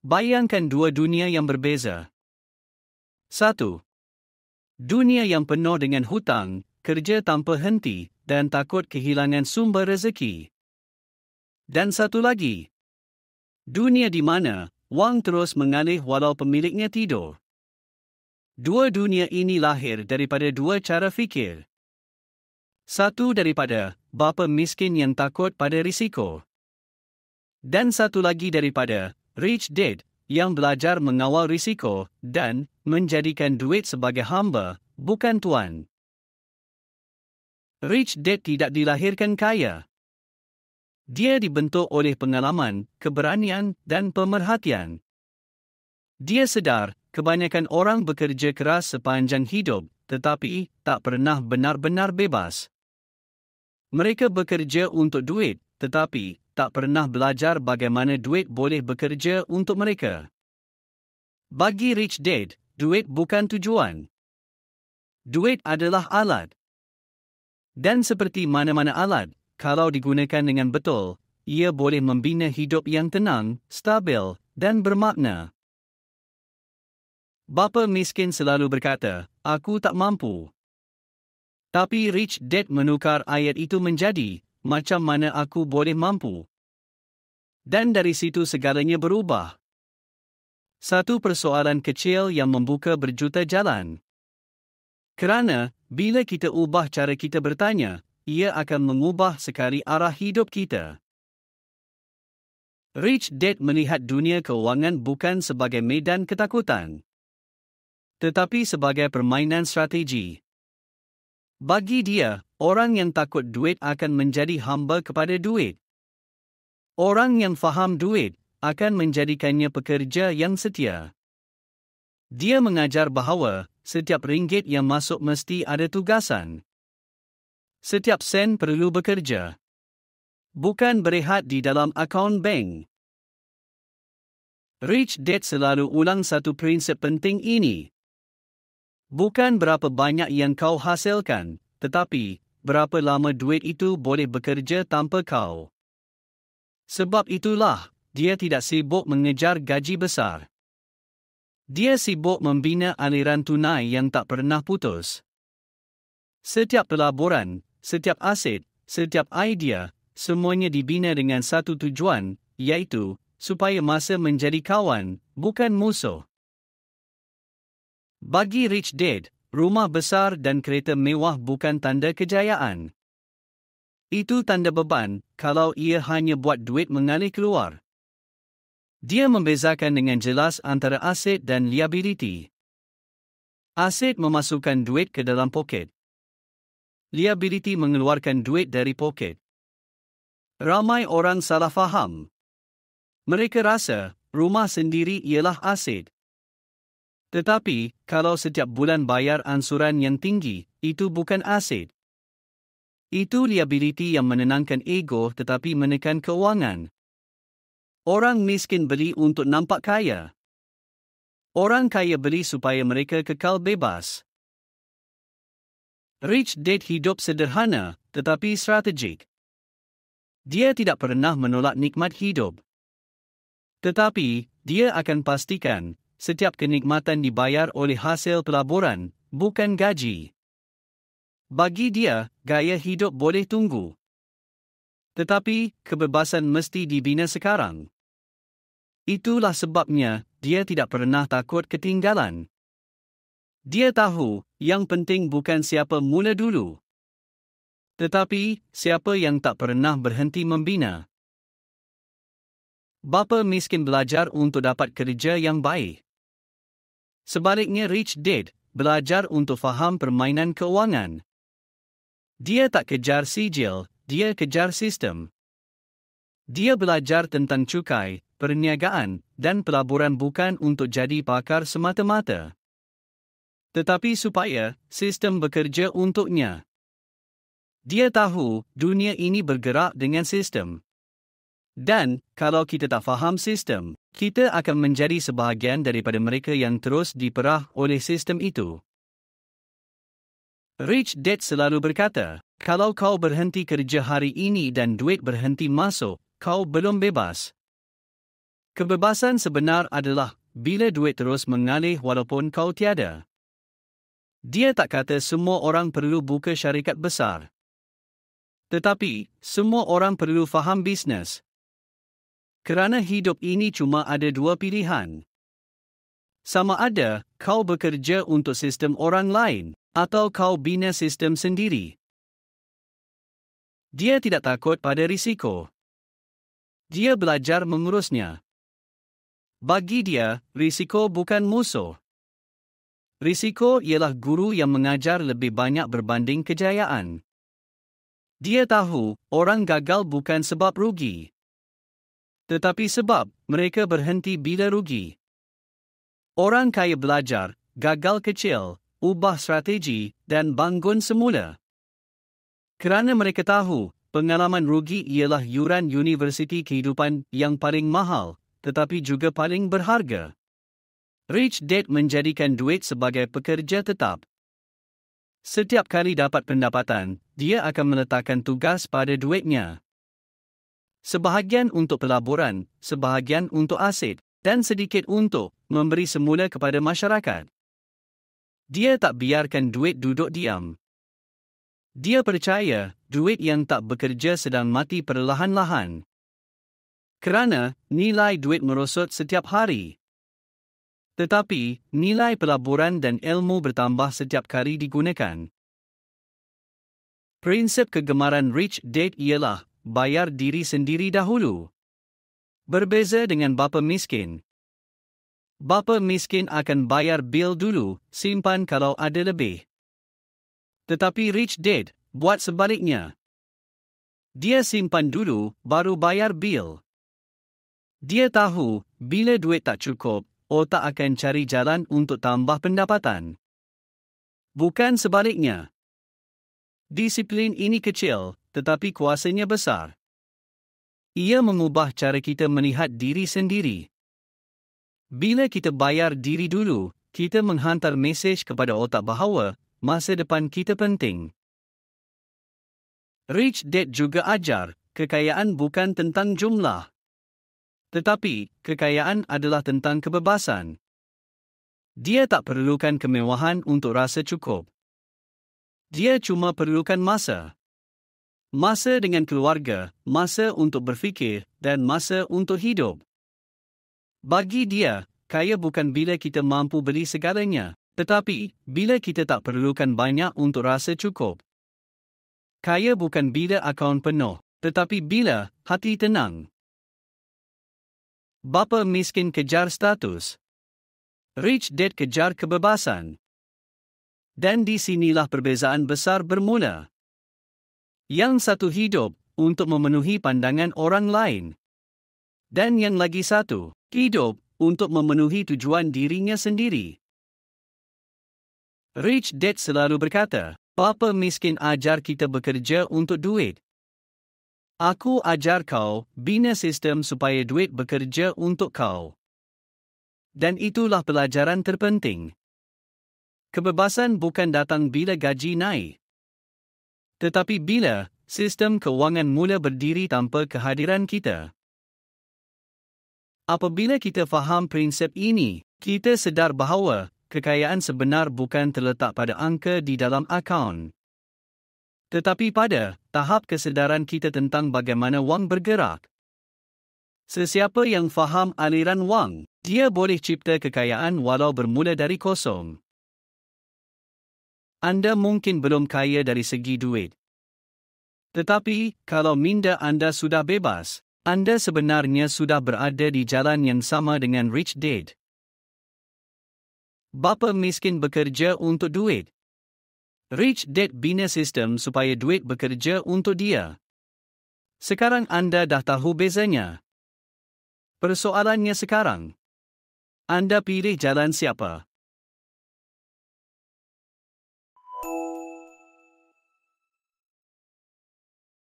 Bayangkan dua dunia yang berbeza. 1. Dunia yang penuh dengan hutang, kerja tanpa henti, dan takut kehilangan sumber rezeki. Dan satu lagi. Dunia di mana wang terus mengalir walau pemiliknya tidur. Dua dunia ini lahir daripada dua cara fikir. Satu daripada bapa miskin yang takut pada risiko. Dan satu lagi daripada Rich Dad yang belajar mengawal risiko dan menjadikan duit sebagai hamba, bukan tuan. Rich Dad tidak dilahirkan kaya. Dia dibentuk oleh pengalaman, keberanian dan pemerhatian. Dia sedar kebanyakan orang bekerja keras sepanjang hidup, tetapi tak pernah benar-benar bebas. Mereka bekerja untuk duit, tetapi tak pernah belajar bagaimana duit boleh bekerja untuk mereka. Bagi Rich Dad, duit bukan tujuan. Duit adalah alat. Dan seperti mana-mana alat, kalau digunakan dengan betul, ia boleh membina hidup yang tenang, stabil, dan bermakna. Bapa miskin selalu berkata, "Aku tak mampu." Tapi Rich Dad menukar ayat itu menjadi, "Macam mana aku boleh mampu?" Dan dari situ segalanya berubah. Satu persoalan kecil yang membuka berjuta jalan. Kerana, bila kita ubah cara kita bertanya, ia akan mengubah sekali arah hidup kita. Rich Dad melihat dunia keuangan bukan sebagai medan ketakutan, tetapi sebagai permainan strategi. Bagi dia, orang yang takut duit akan menjadi hamba kepada duit. Orang yang faham duit akan menjadikannya pekerja yang setia. Dia mengajar bahawa setiap ringgit yang masuk mesti ada tugasan. Setiap sen perlu bekerja. Bukan berehat di dalam akaun bank. Rich Dad selalu ulang satu prinsip penting ini. Bukan berapa banyak yang kau hasilkan, tetapi berapa lama duit itu boleh bekerja tanpa kau. Sebab itulah, dia tidak sibuk mengejar gaji besar. Dia sibuk membina aliran tunai yang tak pernah putus. Setiap pelaburan, setiap aset, setiap idea, semuanya dibina dengan satu tujuan, iaitu supaya masa menjadi kawan, bukan musuh. Bagi Rich Dad, rumah besar dan kereta mewah bukan tanda kejayaan. Itu tanda beban kalau ia hanya buat duit mengalir keluar. Dia membezakan dengan jelas antara aset dan liability. Aset memasukkan duit ke dalam poket. Liability mengeluarkan duit dari poket. Ramai orang salah faham. Mereka rasa rumah sendiri ialah aset. Tetapi, kalau setiap bulan bayar ansuran yang tinggi, itu bukan aset. Itu liability yang menenangkan ego tetapi menekan keuangan. Orang miskin beli untuk nampak kaya. Orang kaya beli supaya mereka kekal bebas. Rich Dad hidup sederhana, tetapi strategik. Dia tidak pernah menolak nikmat hidup. Tetapi, dia akan pastikan, setiap kenikmatan dibayar oleh hasil pelaburan, bukan gaji. Bagi dia, gaya hidup boleh tunggu. Tetapi, kebebasan mesti dibina sekarang. Itulah sebabnya, dia tidak pernah takut ketinggalan. Dia tahu, yang penting bukan siapa mula dulu, tetapi siapa yang tak pernah berhenti membina. Bapa miskin belajar untuk dapat kerja yang baik. Sebaliknya Rich Dad belajar untuk faham permainan keuangan. Dia tak kejar sijil, dia kejar sistem. Dia belajar tentang cukai, perniagaan, dan pelaburan bukan untuk jadi pakar semata-mata, tetapi supaya sistem bekerja untuknya. Dia tahu dunia ini bergerak dengan sistem. Dan, kalau kita tak faham sistem, kita akan menjadi sebahagian daripada mereka yang terus diperah oleh sistem itu. Rich Dad selalu berkata, kalau kau berhenti kerja hari ini dan duit berhenti masuk, kau belum bebas. Kebebasan sebenar adalah bila duit terus mengalir walaupun kau tiada. Dia tak kata semua orang perlu buka syarikat besar. Tetapi, semua orang perlu faham bisnes. Kerana hidup ini cuma ada dua pilihan. Sama ada, kau bekerja untuk sistem orang lain, atau kau bina sistem sendiri. Dia tidak takut pada risiko. Dia belajar mengurusnya. Bagi dia, risiko bukan musuh. Risiko ialah guru yang mengajar lebih banyak berbanding kejayaan. Dia tahu, orang gagal bukan sebab rugi. Tetapi sebab, mereka berhenti bila rugi. Orang kaya belajar, gagal kecil, ubah strategi, dan bangun semula. Kerana mereka tahu, pengalaman rugi ialah yuran universiti kehidupan yang paling mahal, tetapi juga paling berharga. Rich Dad menjadikan duit sebagai pekerja tetap. Setiap kali dapat pendapatan, dia akan meletakkan tugas pada duitnya. Sebahagian untuk pelaburan, sebahagian untuk aset, dan sedikit untuk memberi semula kepada masyarakat. Dia tak biarkan duit duduk diam. Dia percaya, duit yang tak bekerja sedang mati perlahan-lahan. Kerana, nilai duit merosot setiap hari. Tetapi, nilai pelaburan dan ilmu bertambah setiap kali digunakan. Prinsip kegemaran Rich Dad ialah, bayar diri sendiri dahulu. Berbeza dengan bapa miskin. Bapa miskin akan bayar bil dulu, simpan kalau ada lebih. Tetapi Rich Dad buat sebaliknya. Dia simpan dulu, baru bayar bil. Dia tahu, bila duit tak cukup, otak akan cari jalan untuk tambah pendapatan. Bukan sebaliknya. Disiplin ini kecil, tetapi kuasanya besar. Ia mengubah cara kita melihat diri sendiri. Bila kita bayar diri dulu, kita menghantar mesej kepada otak bahawa masa depan kita penting. Rich Dad juga ajar, kekayaan bukan tentang jumlah. Tetapi, kekayaan adalah tentang kebebasan. Dia tak perlukan kemewahan untuk rasa cukup. Dia cuma perlukan masa. Masa dengan keluarga, masa untuk berfikir, dan masa untuk hidup. Bagi dia, kaya bukan bila kita mampu beli segalanya, tetapi bila kita tak perlukan banyak untuk rasa cukup. Kaya bukan bila akaun penuh, tetapi bila hati tenang. Bapa miskin kejar status. Rich Dad kejar kebebasan. Dan di sinilah perbezaan besar bermula. Yang satu hidup untuk memenuhi pandangan orang lain. Dan yang lagi satu, hidup untuk memenuhi tujuan dirinya sendiri. Rich Dad selalu berkata, bapa miskin ajar kita bekerja untuk duit. Aku ajar kau, bina sistem supaya duit bekerja untuk kau. Dan itulah pelajaran terpenting. Kebebasan bukan datang bila gaji naik. Tetapi bila sistem kewangan mula berdiri tanpa kehadiran kita. Apabila kita faham prinsip ini, kita sedar bahawa kekayaan sebenar bukan terletak pada angka di dalam akaun. Tetapi pada tahap kesedaran kita tentang bagaimana wang bergerak. Sesiapa yang faham aliran wang, dia boleh cipta kekayaan walau bermula dari kosong. Anda mungkin belum kaya dari segi duit. Tetapi, kalau minda anda sudah bebas, anda sebenarnya sudah berada di jalan yang sama dengan Rich Dad. Bapa miskin bekerja untuk duit. Rich Dad bina sistem supaya duit bekerja untuk dia. Sekarang anda dah tahu bezanya. Persoalannya sekarang, anda pilih jalan siapa?